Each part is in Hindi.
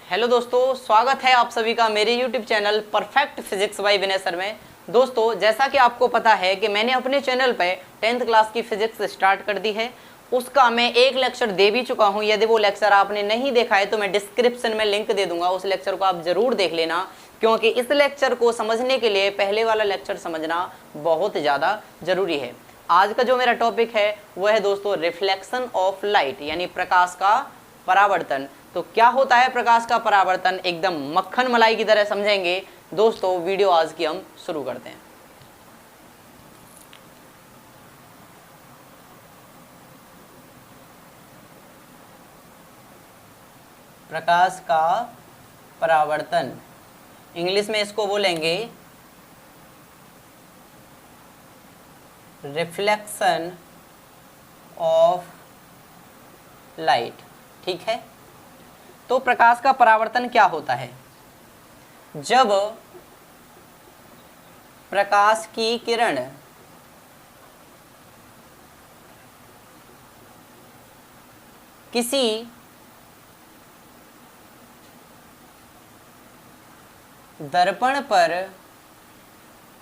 हेलो दोस्तों, स्वागत है आप सभी का मेरे YouTube channel perfect physics bye विनय सर में। दोस्तों, जैसा कि आपको पता है कि मैंने अपने चैनल पे 10th क्लास की फिजिक्स स्टार्ट कर दी है। उसका मैं एक लेक्चर दे भी चुका हूं। यदि वो लेक्चर आपने नहीं देखा है तो मैं डिस्क्रिप्शन में लिंक दे दूंगा, उस लेक्चर को आप जरूर देख लेना, क्योंकि इस लेक्चर को समझने के लिए पहले वाला लेक्चर समझना बहुत ज़्यादा जरूरी है। आज का जो मेरा टॉपिक है वह है दोस्तों रिफ्लेक्शन ऑफ लाइट, यानी प्रकाश का परावर्तन। तो क्या होता है प्रकाश का परावर्तन, एकदम मक्खन मलाई की तरह समझेंगे। दोस्तों, वीडियो आज की हम शुरू करते हैं। प्रकाश का परावर्तन, इंग्लिश में इसको बोलेंगे रिफ्लेक्शन ऑफ लाइट। ठीक है, तो प्रकाश का परावर्तन क्या होता है? जब प्रकाश की किरण किसी दर्पण पर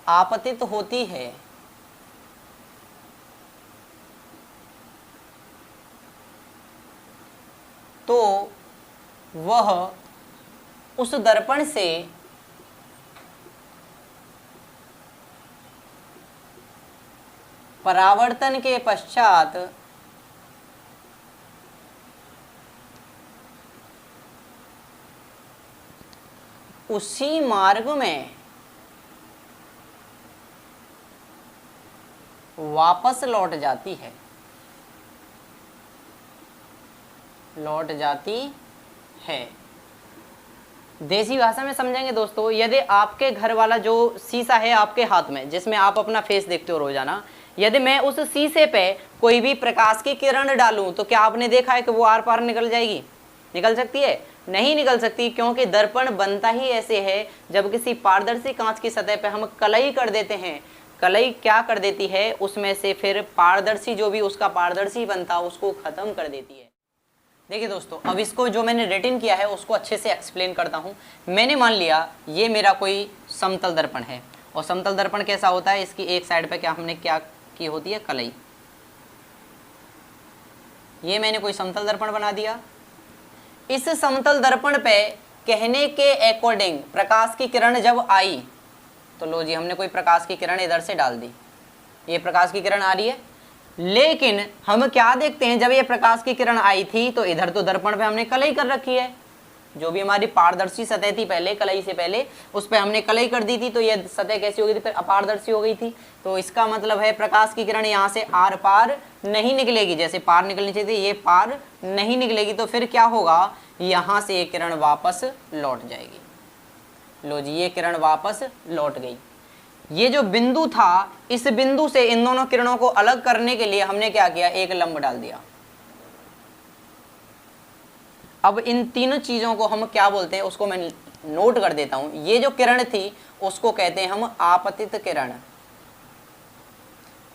आपतित होती है तो वह उस दर्पण से परावर्तन के पश्चात उसी मार्ग में वापस लौट जाती है। देसी भाषा में समझेंगे दोस्तों, यदि आपके घर वाला जो शीशा है आपके हाथ में, जिसमें आप अपना फेस देखते हो रोजाना, यदि मैं उस शीशे पे कोई भी प्रकाश की किरण डालूं तो क्या आपने देखा है कि वो आर पार निकल जाएगी? निकल सकती है? नहीं निकल सकती, क्योंकि दर्पण बनता ही ऐसे है जब किसी पारदर्शी कांच की सतह पे हम कलई कर देते हैं। कलई क्या कर देती है, उसमें से फिर पारदर्शी जो भी उसका पारदर्शी बनता उसको खत्म कर देती है। देखिए दोस्तों, अब इसको जो मैंने रिटन किया है उसको अच्छे से एक्सप्लेन करता हूँ। मैंने मान लिया ये मेरा कोई समतल दर्पण है, और समतल दर्पण कैसा होता है, इसकी एक साइड पे क्या हमने क्या की होती है, कलई। ये मैंने कोई समतल दर्पण बना दिया। इस समतल दर्पण पे कहने के अकॉर्डिंग प्रकाश की किरण जब आई तो लो जी, हमने कोई प्रकाश की किरण इधर से डाल दी, ये प्रकाश की किरण आ रही है। लेकिन हम क्या देखते हैं, जब ये प्रकाश की किरण आई थी तो इधर तो दर्पण पे हमने कलई कर रखी है। जो भी हमारी पारदर्शी सतह थी पहले, कलई से पहले उस पे हमने कलई कर दी थी, तो ये सतह कैसी हो गई थी, फिर अपारदर्शी हो गई थी। तो इसका मतलब है प्रकाश की किरण यहाँ से आर पार नहीं निकलेगी, जैसे पार निकलनी चाहिए थी ये पार नहीं निकलेगी। तो फिर क्या होगा, यहाँ से ये किरण वापस लौट जाएगी। लो जी, ये किरण वापस लौट गई। ये जो बिंदु था, इस बिंदु से इन दोनों किरणों को अलग करने के लिए हमने क्या किया, एक लंब डाल दिया। अब इन तीनों चीजों को हम क्या बोलते हैं उसको मैं नोट कर देता हूं। ये जो किरण थी उसको कहते हैं हम आपतित किरण।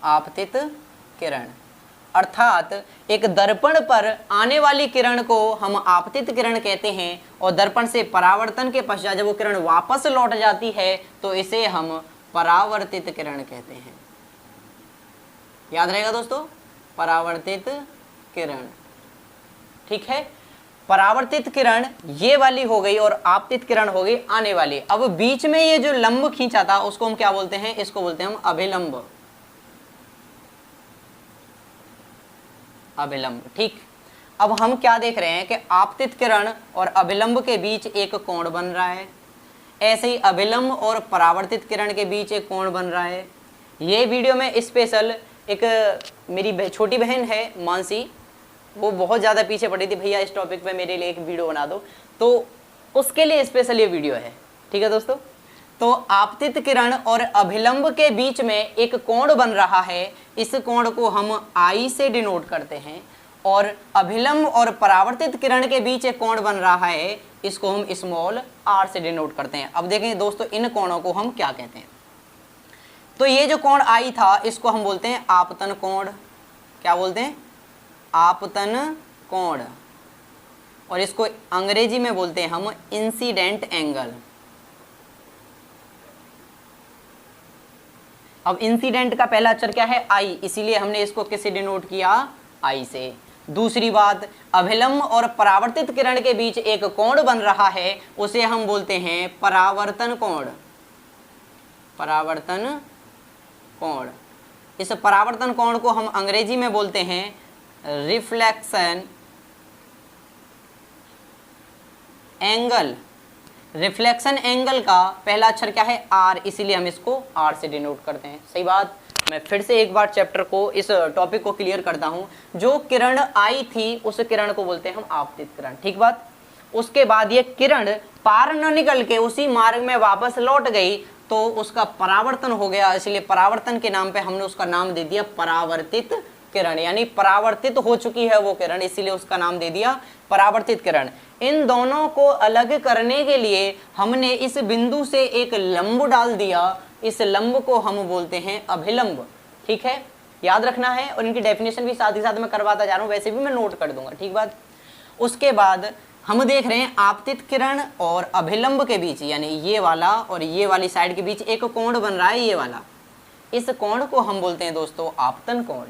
आपतित किरण अर्थात एक दर्पण पर आने वाली किरण को हम आपतित किरण कहते हैं, और दर्पण से परावर्तन के पश्चात जब वो किरण वापस लौट जाती है तो इसे हम परावर्तित किरण कहते हैं। याद रहेगा दोस्तों, परावर्तित किरण। ठीक है, परावर्तित किरण ये वाली हो गई और आपतित किरण हो गई आने वाली। अब बीच में ये जो लंब खींचा था उसको हम क्या बोलते हैं, इसको बोलते हैं हम अभिलंब। अभिलंब, ठीक। अब हम क्या देख रहे हैं कि आपतित किरण और अभिलंब के बीच एक कोण बन रहा है, ऐसे ही अभिलंब और परावर्तित किरण के बीच एक कोण बन रहा है। ये वीडियो में स्पेशल एक मेरी छोटी बहन है मानसी, वो बहुत ज़्यादा पीछे पड़ी थी, भैया इस टॉपिक पे मेरे लिए एक वीडियो बना दो, तो उसके लिए स्पेशल ये वीडियो है। ठीक है दोस्तों, तो आपतित किरण और अभिलंब के बीच में एक कोण बन रहा है, इस कोण को हम आई से डिनोट करते हैं, और अभिलंब और परावर्तित किरण के बीच एक कोण बन रहा है, इसको हम स्मॉल आर से डिनोट करते हैं। अब देखें दोस्तों, इन कोणों को हम क्या कहते हैं। तो ये जो कोण आई था इसको हम बोलते हैं आपतन कोण। क्या बोलते हैं? आपतन कोण। और इसको अंग्रेजी में बोलते हैं हम इंसिडेंट एंगल। अब इंसिडेंट का पहला अक्षर क्या है? आई, इसीलिए हमने इसको किससे डिनोट किया? आई से। दूसरी बात, अभिलंब और परावर्तित किरण के बीच एक कोण बन रहा है, उसे हम बोलते हैं परावर्तन कोण। परावर्तन कोण। इस परावर्तन कोण को हम अंग्रेजी में बोलते हैं रिफ्लेक्शन एंगल। रिफ्लेक्शन एंगल का पहला अक्षर क्या है? आर, इसीलिए हम इसको आर से डिनोट करते हैं। सही बात। मैं फिर से एक बार चैप्टर को, इस टॉपिक को क्लियर करता हूं। जो किरण आई थी उस किरण को बोलते हैं हम आपतित किरण। ठीक बात। उसके बाद ये किरण पार न निकल के उसी मार्ग में वापस लौट गई तो उसका परावर्तन हो गया, इसलिए परावर्तन के नाम पे हमने उसका नाम दे दिया परावर्तित किरण, यानी परावर्तित हो चुकी है वो किरण, इसीलिए उसका नाम दे दिया परावर्तित किरण। इन दोनों को अलग करने के लिए हमने इस बिंदु से एक लंब डाल दिया, इस लंब को हम बोलते हैं अभिलंब। ठीक है, याद रखना है, और इनकी डेफिनेशन भी साथ ही साथ मैं करवाता जा रहा हूँ, वैसे भी मैं नोट कर दूंगा। ठीक बात। उसके बाद हम देख रहे हैं आपतित किरण और अभिलंब के बीच, यानी ये वाला और ये वाली साइड के बीच एक कोण बन रहा है, ये वाला। इस कोण को हम बोलते हैं दोस्तों आपतन कोण।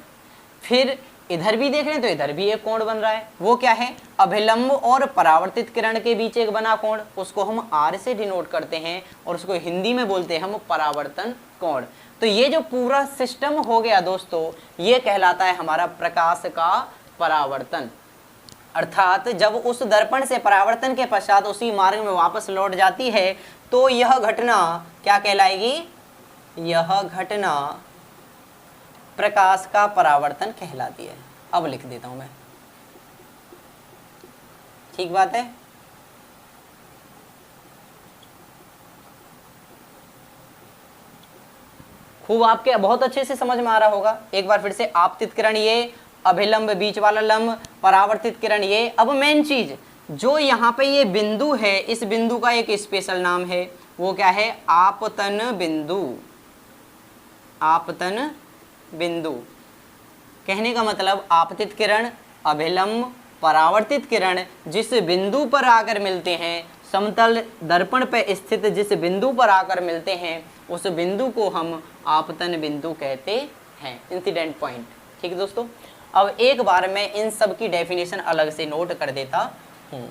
फिर इधर भी देख रहे हैं तो इधर भी एक कोण बन रहा है, वो क्या है? अभिलंब और परावर्तित किरण के बीच एक बना कोण, उसको हम आर से डिनोट करते हैं और उसको हिंदी में बोलते हैं हम परावर्तन कोण। तो ये जो पूरा सिस्टम हो गया दोस्तों, ये कहलाता है हमारा प्रकाश का परावर्तन। अर्थात जब उस दर्पण से परावर्तन के पश्चात उसी मार्ग में वापस लौट जाती है तो यह घटना क्या कहलाएगी? यह घटना प्रकाश का परावर्तन कहलाती है। अब लिख देता हूं मैं। ठीक बात है। खूब, आपके बहुत अच्छे से समझ में आ रहा होगा। एक बार फिर से, आपतित किरण ये, अभिलंब बीच वाला लंब, परावर्तित किरण ये। अब मेन चीज जो यहाँ पे ये बिंदु है, इस बिंदु का एक स्पेशल नाम है, वो क्या है? आपतन बिंदु। आपतन बिंदु कहने का मतलब आपतित किरण, अभिलंब, परावर्तित किरण जिस बिंदु पर आकर मिलते हैं, समतल दर्पण पर स्थित जिस बिंदु पर आकर मिलते हैं, उस बिंदु को हम आपतन बिंदु कहते हैं, इंसिडेंट पॉइंट। ठीक है दोस्तों। अब एक बार मैं इन सब की डेफिनेशन अलग से नोट कर देता हूं।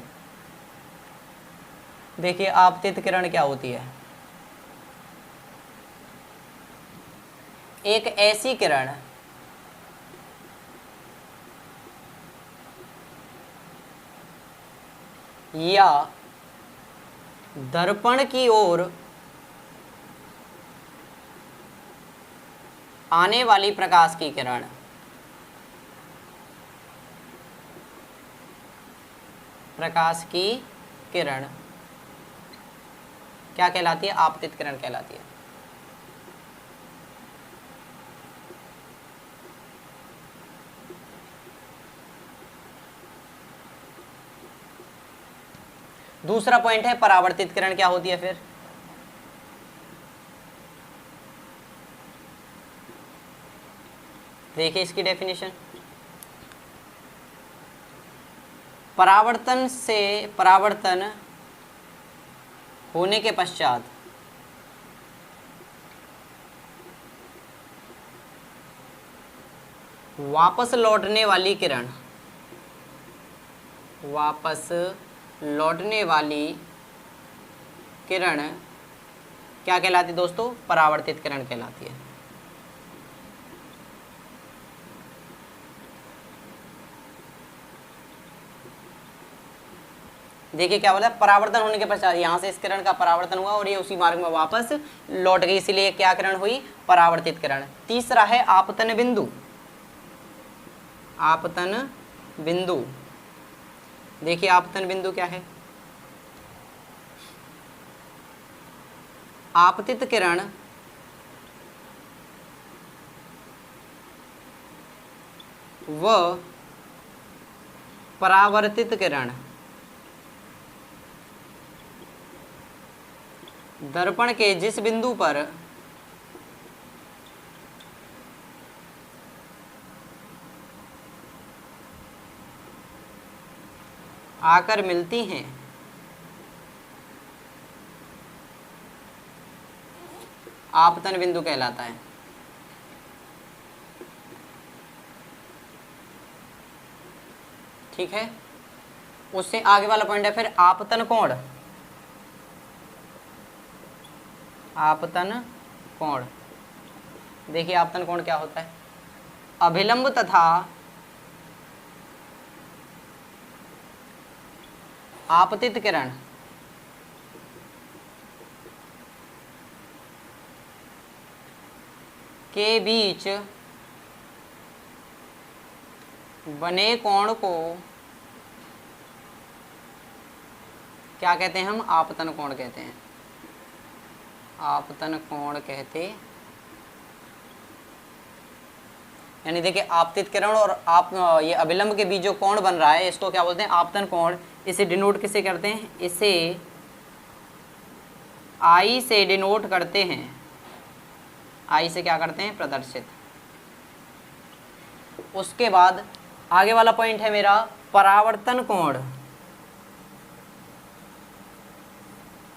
देखिए, आपतित किरण क्या होती है? एक ऐसी किरण या दर्पण की ओर आने वाली प्रकाश की किरण, प्रकाश की किरण क्या कहलाती है? आपतित किरण कहलाती है। दूसरा पॉइंट है परावर्तित किरण क्या होती है। फिर देखिए इसकी डेफिनेशन। परावर्तन होने के पश्चात वापस लौटने वाली किरण, वापस लौटने वाली किरण क्या कहलाती है दोस्तों? परावर्तित किरण कहलाती है। देखिए क्या बोला? परावर्तन होने के पश्चात यहां से इस किरण का परावर्तन हुआ और ये उसी मार्ग में वापस लौट गई, इसीलिए क्या किरण हुई? परावर्तित किरण। तीसरा है आपतन बिंदु। आपतन बिंदु, देखिए आपतन बिंदु क्या है? आपतित किरण व परावर्तित किरण दर्पण के जिस बिंदु पर आकर मिलती हैं आपतन बिंदु कहलाता है। ठीक है, उससे आगे वाला पॉइंट है फिर आपतन कोण। आपतन कोण, देखिए आपतन कोण क्या होता है? अभिलंब तथा आपतित किरण के बीच बने कोण को क्या कहते हैं? हम आपतन कोण कहते हैं। आपतन कोण कहते, यानी देखिए आपतित किरण और आप ये अभिलंब के बीच जो कोण बन रहा है इसको क्या बोलते हैं? आपतन कोण। इसे डिनोट किसे करते हैं? इसे आई से डिनोट करते हैं। आई से क्या करते हैं? प्रदर्शित। उसके बाद आगे वाला पॉइंट है मेरा परावर्तन कोण।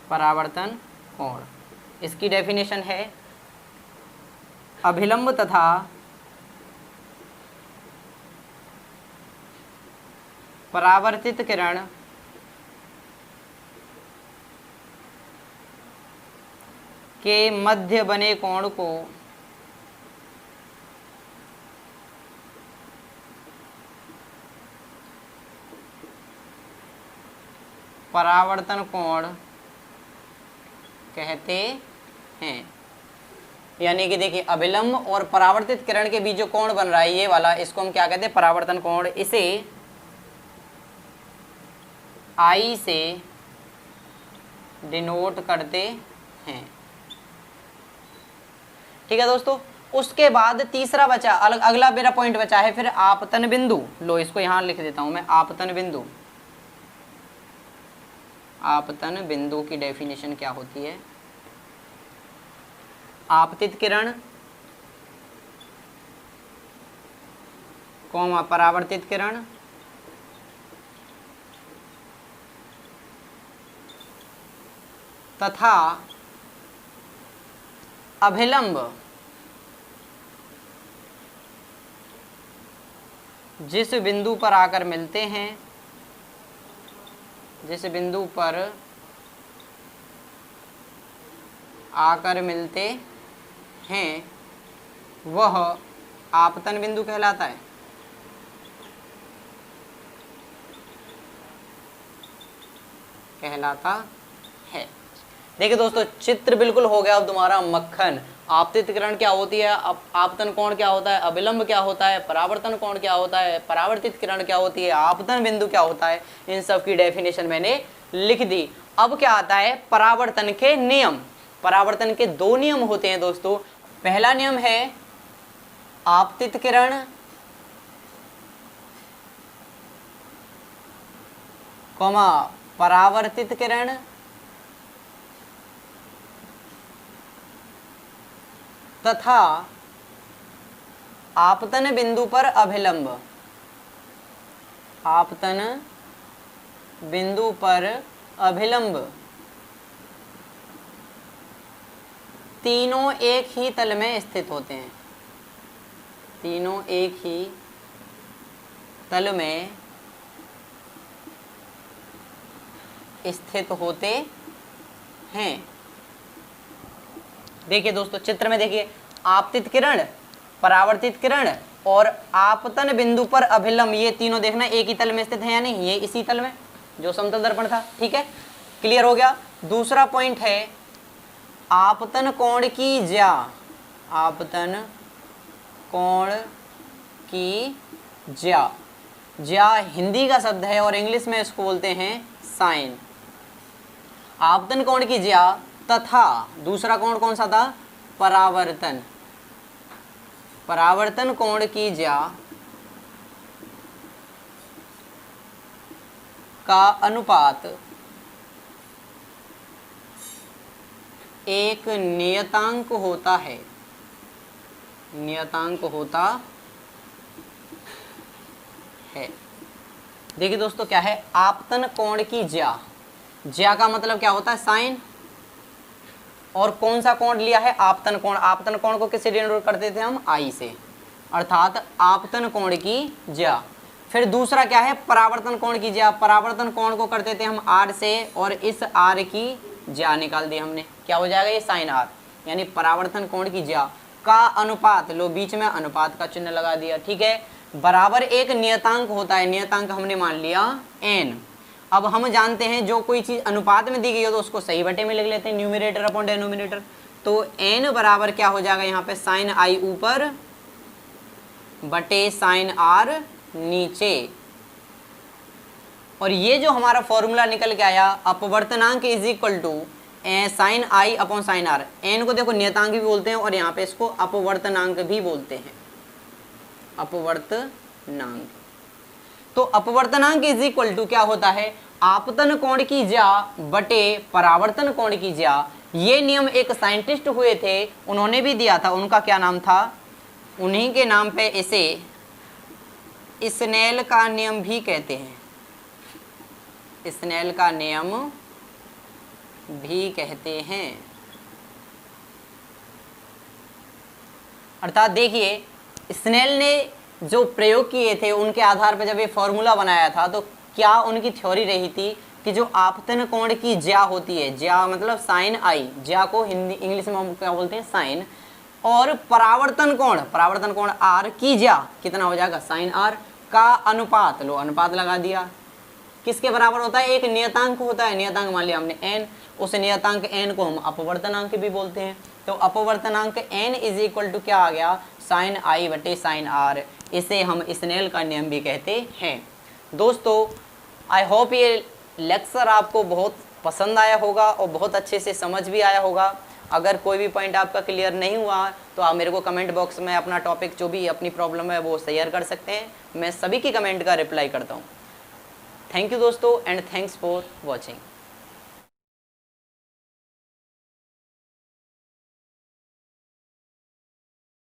परावर्तन कोण, इसकी डेफिनेशन है अभिलंब तथा परावर्तित किरण के मध्य बने कोण को परावर्तन कोण कहते हैं। यानी कि देखिए अभिलंब और परावर्तित किरण के बीच जो कोण बन रहा है ये वाला, इसको हम क्या कहते हैं? परावर्तन कोण। इसे आई से डिनोट करते हैं। ठीक है दोस्तों, उसके बाद तीसरा बचा, अगला मेरा पॉइंट बचा है फिर आपतन बिंदु। लो इसको यहां लिख देता हूं मैं, आपतन बिंदु। आपतन बिंदु की डेफिनेशन क्या होती है? आपतित किरण कौमा परावर्तित किरण तथा अभिलंब जिस बिंदु पर आकर मिलते हैं, जिस बिंदु पर आकर मिलते हैं वह आपतन बिंदु कहलाता है। कहलाता है। देखिए दोस्तों, चित्र बिल्कुल हो गया अब तुम्हारा मक्खन। आपतित किरण क्या होती है, आपतन कोण क्या होता है, अभिलंब क्या होता है, परावर्तन कोण क्या होता है, परावर्तित किरण क्या होती है, आपतन बिंदु क्या होता है, इन सब की डेफिनेशन मैंने लिख दी। अब क्या आता है? परावर्तन के नियम। परावर्तन के दो नियम होते हैं दोस्तों। पहला नियम है आपतित किरण कौमा परावर्तित किरण तथा आपतन बिंदु पर अभिलंब। आपतन बिंदु पर अभिलंब तीनों एक ही तल में स्थित होते हैं। तीनों एक ही तल में स्थित होते हैं। देखिए दोस्तों, चित्र में देखिए आपतित किरण, परावर्तित किरण और आपतन बिंदु पर अभिलंब, ये तीनों देखना एक ही तल में स्थित है या नहीं? ये इसी तल में जो समतल दर्पण था। ठीक है, क्लियर हो गया। दूसरा पॉइंट है आपतन कोण की ज्या। आपतन कोण की ज्या। ज्या हिंदी का शब्द है और इंग्लिश में इसको बोलते हैं साइन। आपतन कोण की ज्या तथा दूसरा कोण कौन सा था? परावर्तन। परावर्तन कोण की ज्या का अनुपात एक नियतांक होता है। नियतांक होता है। देखिए दोस्तों क्या है, आपतन कोण की ज्या, ज्या का मतलब क्या होता है साइन, और कौन सा कोण लिया है, आपतन कोण। आपतन कोण को किससे डिनोट करते थे हम, आई से, अर्थात आपतन कोण की ज्या। फिर दूसरा क्या है, परावर्तन कोण की ज्या, परावर्तन कोण को करते थे हम आर से, और इस आर की ज्या निकाल दी हमने, क्या हो जाएगा ये साइन आर, यानी परावर्तन कोण की ज्या का अनुपात, लो बीच में अनुपात का चिन्ह लगा दिया, ठीक है, बराबर एक नियतांक होता है, नियतांक हमने मान लिया n। अब हम जानते हैं जो कोई चीज अनुपात में दी गई हो तो उसको सही बटे में लिख लेते हैं, न्यूमरेटर अपॉन डेनोमिनेटर। तो n बराबर क्या हो जाएगा यहाँ पे, साइन आई ऊपर बटे साइन आर नीचे। और ये जो हमारा फॉर्मूला निकल के आया, अपवर्तनांक is equal to sine i upon sine r. N को देखो नियतांक भी बोलते हैं और यहाँ पे इसको अपवर्तनांक भी बोलते हैं, अपवर्तनांक। तो अपवर्तनांक इज इक्वल टू क्या होता है, आपतन कोण की ज्या बटे परावर्तन कोण की ज्या। ये नियम एक साइंटिस्ट हुए थे, उन्होंने भी दिया था, उनका क्या नाम था, उन्हीं के नाम पे इसे स्नेल का नियम भी कहते हैं, स्नेल का नियम भी कहते हैं। अर्थात देखिए स्नेल ने जो प्रयोग किए थे उनके आधार पर जब ये फॉर्मूला बनाया था, तो क्या उनकी थ्योरी रही थी कि जो आपतन कोण की ज्या होती है, ज्या मतलब साइन आई, ज्या को हिंदी इंग्लिश में हम क्या बोलते हैं साइन, और परावर्तन कोण आर की ज्या कितना हो जाएगा साइन आर का अनुपात, लो अनुपात लगा दिया, किसके बराबर होता है, एक नियतांक होता है, नियतांक मान लिया हमने n, उस नियतांक n को हम अपवर्तनांक भी बोलते हैं। तो अपवर्तनांक n इज इक्वल टू क्या आ गया, साइन आई बटे साइन आर, इसे हम स्नेल का नियम भी कहते हैं। दोस्तों आई होप ये लेक्चर आपको बहुत पसंद आया होगा और बहुत अच्छे से समझ भी आया होगा। अगर कोई भी पॉइंट आपका क्लियर नहीं हुआ तो आप मेरे को कमेंट बॉक्स में अपना टॉपिक जो भी अपनी प्रॉब्लम है वो शेयर कर सकते हैं, मैं सभी की कमेंट का रिप्लाई करता हूँ। थैंक यू दोस्तों एंड थैंक्स फॉर वॉचिंग।